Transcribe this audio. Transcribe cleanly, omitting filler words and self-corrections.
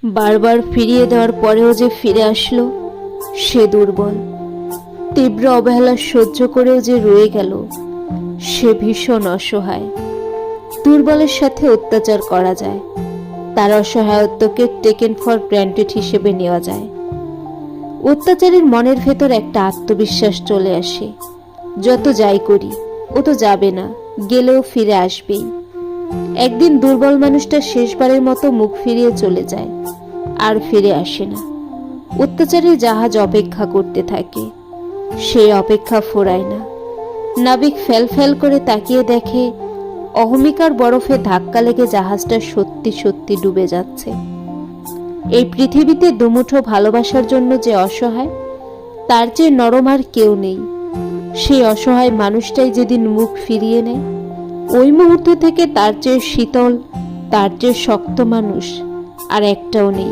বারবার ফিরিয়ে দেওয়ার পরেও যে ফিরে আসলো, সে দুর্বল। তীব্র অবহেলা সহ্য করেও যে রয়ে গেল, সে ভীষণ অসহায়। দুর্বলের সাথে অত্যাচার করা যায়, তার অসহায়ত্বকে টেকেন ফর গ্র্যান্টেড হিসেবে নেওয়া যায়। অত্যাচারীর মনের ভেতর একটা আত্মবিশ্বাস চলে আসে, যত যাই করি ও তো যাবে না, গেলেও ফিরে আসবেই। একদিন দুর্বল মানুষটা শেষবারের মতো মুখ ফিরিয়ে চলে যায়, আর ফিরে আসে না। অত্যাচারী জাহাজ অপেক্ষা করতে থাকে, সে অপেক্ষা ফোরায় না। নাবিক ফেল ফেল করে তাকিয়ে দেখে অহমিকার বরফে ধাক্কা লেগে জাহাজটা সত্যি সত্যি ডুবে যাচ্ছে। এই পৃথিবীতে দুমুঠো ভালোবাসার জন্য যে অসহায়, তার চেয়ে নরম আর কেউ নেই। সেই অসহায় মানুষটাই যেদিন মুখ ফিরিয়ে নেয়, ওই মুহূর্ত থেকে তার চেয়ে শীতল, তার চেয়ে শক্ত মানুষ আর একটাও নেই।